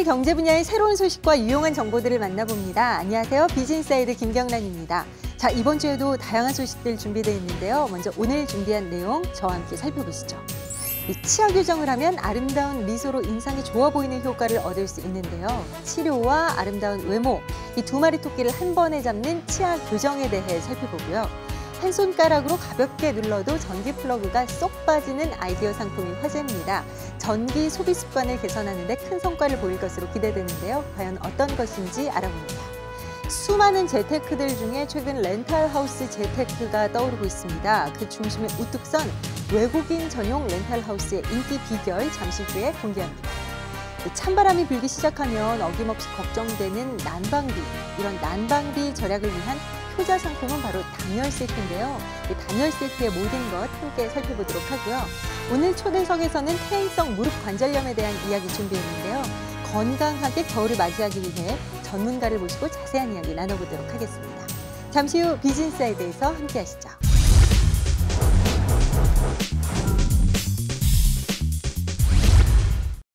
경제 분야의 새로운 소식과 유용한 정보들을 만나봅니다. 안녕하세요. 비즈니스사이드 김경란입니다. 자, 이번 주에도 다양한 소식들 준비되어 있는데요. 먼저 오늘 준비한 내용 저와 함께 살펴보시죠. 치아 교정을 하면 아름다운 미소로 인상이 좋아 보이는 효과를 얻을 수 있는데요. 치료와 아름다운 외모, 이 두 마리 토끼를 한 번에 잡는 치아 교정에 대해 살펴보고요. 한 손가락으로 가볍게 눌러도 전기 플러그가 쏙 빠지는 아이디어 상품이 화제입니다. 전기 소비 습관을 개선하는 데 큰 성과를 보일 것으로 기대되는데요. 과연 어떤 것인지 알아봅니다. 수많은 재테크들 중에 최근 렌탈하우스 재테크가 떠오르고 있습니다. 그 중심에 우뚝 선 외국인 전용 렌탈하우스의 인기 비결 잠시 후에 공개합니다. 찬바람이 불기 시작하면 어김없이 걱정되는 난방비, 이런 난방비 절약을 위한 효자 상품은 바로 단열 세트인데요. 단열 세트의 모든 것 함께 살펴보도록 하고요. 오늘 초대석에서는 퇴행성 무릎 관절염에 대한 이야기 준비했는데요. 건강하게 겨울을 맞이하기 위해 전문가를 모시고 자세한 이야기 나눠보도록 하겠습니다. 잠시 후 비즈니스사이드에서 함께 하시죠.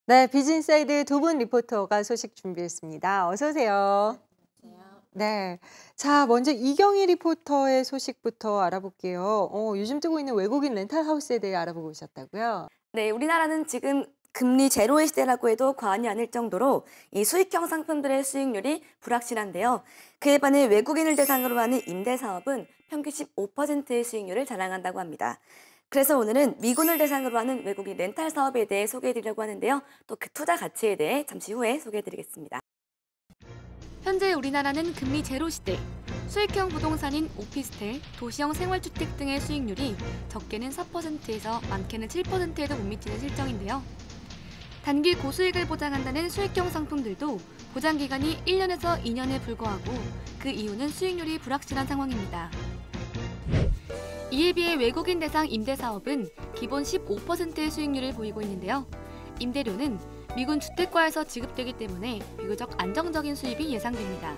네, 비즈니스사이드 두 분 리포터가 소식 준비했습니다. 어서 오세요. 네, 자 먼저 이경희 리포터의 소식부터 알아볼게요. 요즘 뜨고 있는 외국인 렌탈하우스에 대해 알아보고 오셨다고요? 네, 우리나라는 지금 금리 제로의 시대라고 해도 과언이 아닐 정도로 이 수익형 상품들의 수익률이 불확실한데요. 그에 반해 외국인을 대상으로 하는 임대사업은 평균 15%의 수익률을 자랑한다고 합니다. 그래서 오늘은 미군을 대상으로 하는 외국인 렌탈 사업에 대해 소개해드리려고 하는데요. 또 그 투자 가치에 대해 잠시 후에 소개해드리겠습니다. 현재 우리나라는 금리 제로 시대, 수익형 부동산인 오피스텔, 도시형 생활주택 등의 수익률이 적게는 4%에서 많게는 7%에도 못 미치는 실정인데요. 단기 고수익을 보장한다는 수익형 상품들도 보장기간이 1년에서 2년에 불과하고 그 이유는 수익률이 불확실한 상황입니다. 이에 비해 외국인 대상 임대사업은 기본 15%의 수익률을 보이고 있는데요. 임대료는 미군 주택과에서 지급되기 때문에 비교적 안정적인 수입이 예상됩니다.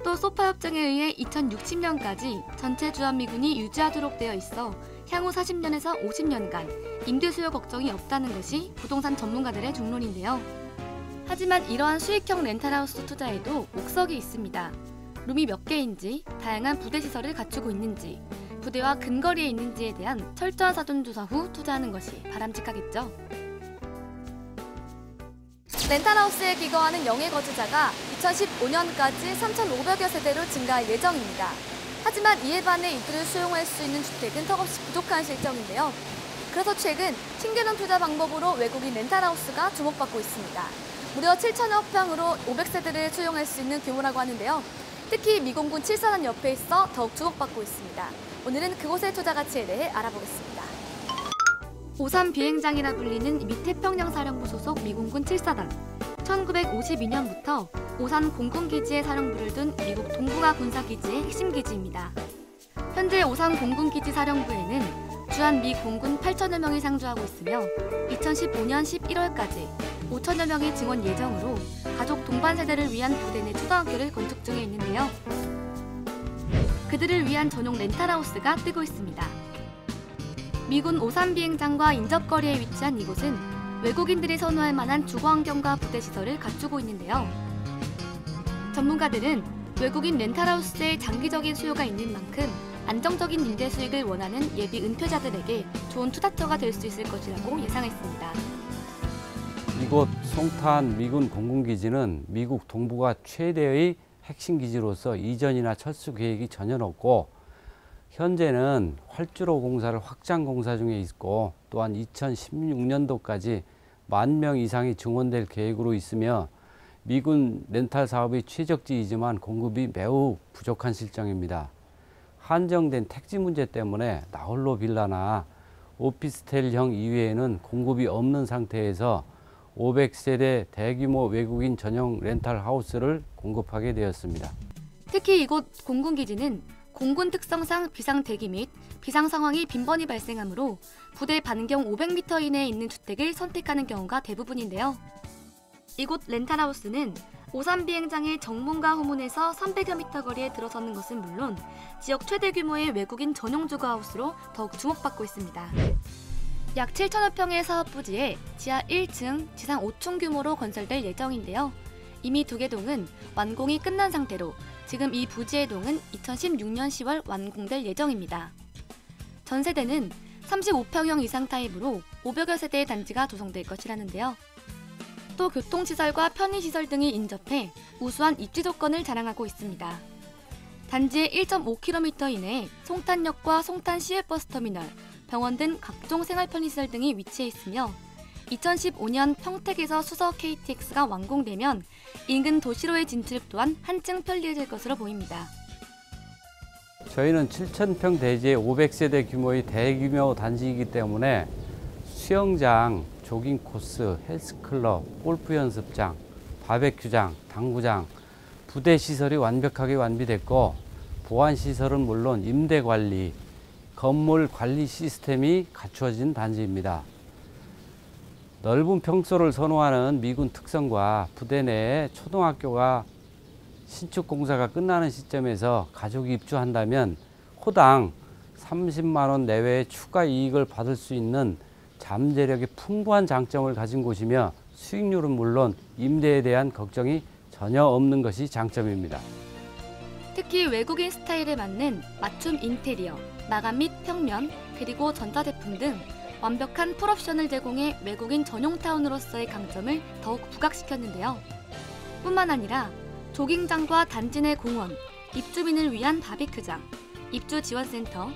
또 소파 협정에 의해 2060년까지 전체 주한미군이 유지하도록 되어 있어 향후 40년에서 50년간 임대 수요 걱정이 없다는 것이 부동산 전문가들의 중론인데요. 하지만 이러한 수익형 렌탈하우스 투자에도 옥석이 있습니다. 룸이 몇 개인지, 다양한 부대 시설을 갖추고 있는지, 부대와 근거리에 있는지에 대한 철저한 사전조사 후 투자하는 것이 바람직하겠죠. 렌탈하우스에 기거하는 영해 거주자가 2015년까지 3,500여 세대로 증가할 예정입니다. 하지만 이에 반해 이들을 수용할 수 있는 주택은 턱없이 부족한 실정인데요. 그래서 최근 신개념 투자 방법으로 외국인 렌탈하우스가 주목받고 있습니다. 무려 7,000여 평으로 500세대를 수용할 수 있는 규모라고 하는데요. 특히 미공군 7사단 옆에 있어 더욱 주목받고 있습니다. 오늘은 그곳의 투자 가치에 대해 알아보겠습니다. 오산 비행장이라 불리는 미태평양사령부 소속 미공군 7사단. 1952년부터 오산 공군기지에 사령부를 둔 미국 동북아 군사기지의 핵심 기지입니다. 현재 오산 공군기지 사령부에는 주한 미 공군 8,000여 명이 상주하고 있으며 2015년 11월까지 5,000여 명이 증원 예정으로 가족 동반 세대를 위한 부대 내 초등학교를 건축 중에 있는데요. 그들을 위한 전용 렌탈하우스가 뜨고 있습니다. 미군 오산 비행장과 인접거리에 위치한 이곳은 외국인들이 선호할 만한 주거 환경과 부대 시설을 갖추고 있는데요. 전문가들은 외국인 렌탈하우스의 장기적인 수요가 있는 만큼 안정적인 임대 수익을 원하는 예비 은퇴자들에게 좋은 투자처가 될 수 있을 것이라고 예상했습니다. 이곳 송탄 미군 공군기지는 미국 동북아 최대의 핵심 기지로서 이전이나 철수 계획이 전혀 없고 현재는 활주로 공사를 확장 공사 중에 있고 또한 2016년도까지 10,000명 이상이 증원될 계획으로 있으며 미군 렌탈 사업이 최적지이지만 공급이 매우 부족한 실정입니다. 한정된 택지 문제 때문에 나홀로 빌라나 오피스텔형 이외에는 공급이 없는 상태에서 500세대 대규모 외국인 전용 렌탈 하우스를 공급하게 되었습니다. 특히 이곳 공군기지는 공군 특성상 비상 대기 및 비상 상황이 빈번히 발생하므로 부대 반경 500m 이내에 있는 주택을 선택하는 경우가 대부분인데요. 이곳 렌탈하우스는 오산 비행장의 정문과 후문에서 300여 미터 거리에 들어서는 것은 물론 지역 최대 규모의 외국인 전용 주거하우스로 더욱 주목받고 있습니다. 약 7천여 평의 사업 부지에 지하 1층, 지상 5층 규모로 건설될 예정인데요. 이미 2개 동은 완공이 끝난 상태로 지금 이 부지의 동은 2016년 10월 완공될 예정입니다. 전세대는 35평형 이상 타입으로 500여 세대의 단지가 조성될 것이라는데요. 또 교통시설과 편의시설 등이 인접해 우수한 입지 조건을 자랑하고 있습니다. 단지의 1.5km 이내에 송탄역과 송탄 시외버스터미널, 병원 등 각종 생활 편의시설 등이 위치해 있으며 2015년 평택에서 수서 KTX가 완공되면 인근 도시로의 진출 또한 한층 편리해질 것으로 보입니다. 저희는 7,000평 대지의 500세대 규모의 대규모 단지이기 때문에 수영장, 조깅 코스, 헬스클럽, 골프 연습장, 바베큐장, 당구장, 부대 시설이 완벽하게 완비됐고 보안 시설은 물론 임대 관리, 건물 관리 시스템이 갖추어진 단지입니다. 넓은 평소를 선호하는 미군 특성과 부대 내에 초등학교가 신축 공사가 끝나는 시점에서 가족이 입주한다면 호당 30만 원 내외의 추가 이익을 받을 수 있는 잠재력의 풍부한 장점을 가진 곳이며 수익률은 물론 임대에 대한 걱정이 전혀 없는 것이 장점입니다. 특히 외국인 스타일에 맞는 맞춤 인테리어, 마감 및 평면, 그리고 전자제품 등 완벽한 풀옵션을 제공해 외국인 전용 타운으로서의 강점을 더욱 부각시켰는데요. 뿐만 아니라 조깅장과 단지 내 공원, 입주민을 위한 바비큐장, 입주 지원센터,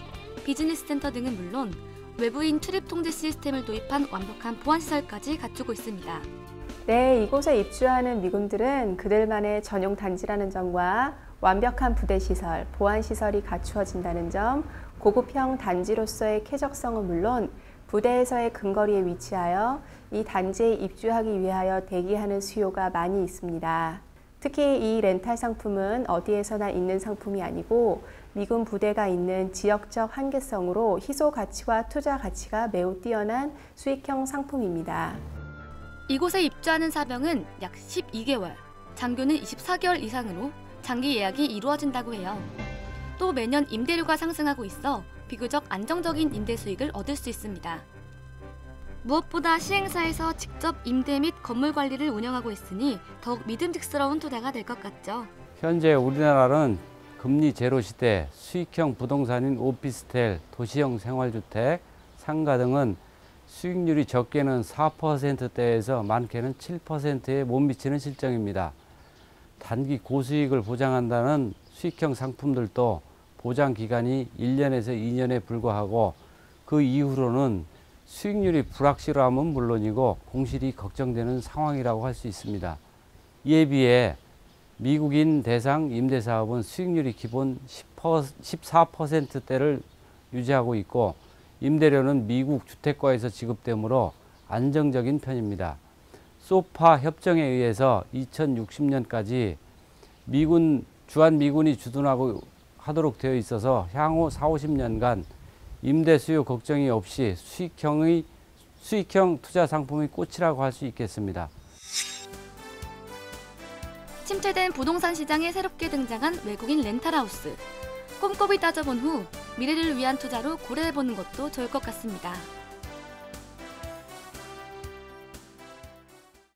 비즈니스 센터 등은 물론 외부인 출입 통제 시스템을 도입한 완벽한 보안시설까지 갖추고 있습니다. 네, 이곳에 입주하는 미군들은 그들만의 전용 단지라는 점과 완벽한 부대시설, 보안시설이 갖추어진다는 점, 고급형 단지로서의 쾌적성은 물론 부대에서의 근거리에 위치하여 이 단지에 입주하기 위하여 대기하는 수요가 많이 있습니다. 특히 이 렌탈 상품은 어디에서나 있는 상품이 아니고 미군 부대가 있는 지역적 한계성으로 희소 가치와 투자 가치가 매우 뛰어난 수익형 상품입니다. 이곳에 입주하는 사병은 약 12개월, 장교는 24개월 이상으로 장기 예약이 이루어진다고 해요. 또 매년 임대료가 상승하고 있어 비교적 안정적인 임대 수익을 얻을 수 있습니다. 무엇보다 시행사에서 직접 임대 및 건물 관리를 운영하고 있으니 더욱 믿음직스러운 투자가 될 것 같죠. 현재 우리나라는 금리 제로 시대, 수익형 부동산인 오피스텔, 도시형 생활주택, 상가 등은 수익률이 적게는 4%대에서 많게는 7%에 못 미치는 실정입니다. 단기 고수익을 보장한다는 수익형 상품들도 보장 기간이 1년에서 2년에 불과하고 그 이후로는 수익률이 불확실함은 물론이고 공실이 걱정되는 상황이라고 할 수 있습니다. 이에 비해 미국인 대상 임대사업은 수익률이 기본 14%대를 유지하고 있고 임대료는 미국 주택과에서 지급되므로 안정적인 편입니다. 소파 협정에 의해서 2060년까지 주한미군이 주둔하고 하도록 되어 있어서 향후 40-50년간 임대 수요 걱정이 없이 수익형 투자 상품의 꽃이라고 할 수 있겠습니다. 침체된 부동산 시장에 새롭게 등장한 외국인 렌탈하우스. 꼼꼼히 따져본 후 미래를 위한 투자로 고려해보는 것도 좋을 것 같습니다.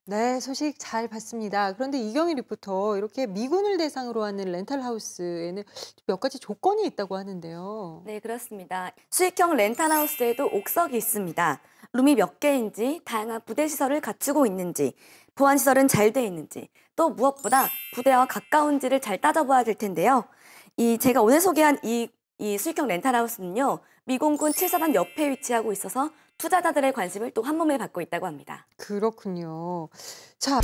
네, 소식 잘 봤습니다. 그런데 이경희 리포터, 이렇게 미군을 대상으로 하는 렌탈하우스에는 몇 가지 조건이 있다고 하는데요. 네, 그렇습니다. 수익형 렌탈하우스에도 옥석이 있습니다. 룸이 몇 개인지, 다양한 부대 시설을 갖추고 있는지, 보안 시설은 잘 돼 있는지, 또 무엇보다 부대와 가까운지를 잘 따져봐야 될 텐데요. 제가 오늘 소개한 이 수익형 렌탈하우스는요, 미공군 7사단 옆에 위치하고 있어서 투자자들의 관심을 또 한몸에 받고 있다고 합니다. 그렇군요. 자,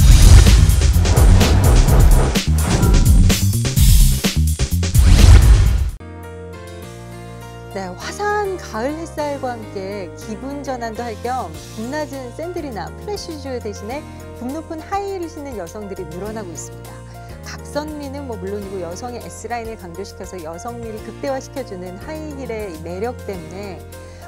네, 화사한 가을 햇살과 함께 기분 전환도 할 겸 굽낮은 샌들이나 플랫슈즈 대신에 굽 높은 하이힐을 신는 여성들이 늘어나고 있습니다. 각선미는 물론이고 여성의 S라인을 강조시켜서 여성미를 극대화시켜주는 하이힐의 매력 때문에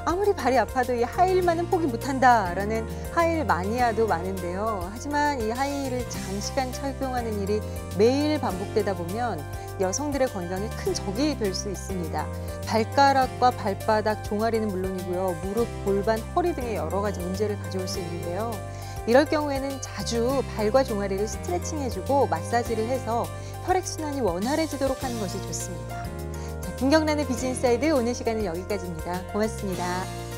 아무리 발이 아파도 이 하이힐만은 포기 못한다라는 하이힐 마니아도 많은데요. 하지만 이 하이힐을 장시간 착용하는 일이 매일 반복되다 보면 여성들의 건강에 큰 적이 될 수 있습니다. 발가락과 발바닥, 종아리는 물론이고요. 무릎, 골반, 허리 등의 여러 가지 문제를 가져올 수 있는데요. 이럴 경우에는 자주 발과 종아리를 스트레칭해주고 마사지를 해서 혈액순환이 원활해지도록 하는 것이 좋습니다. 자, 김경란의 비즈인사이드 오늘 시간은 여기까지입니다. 고맙습니다.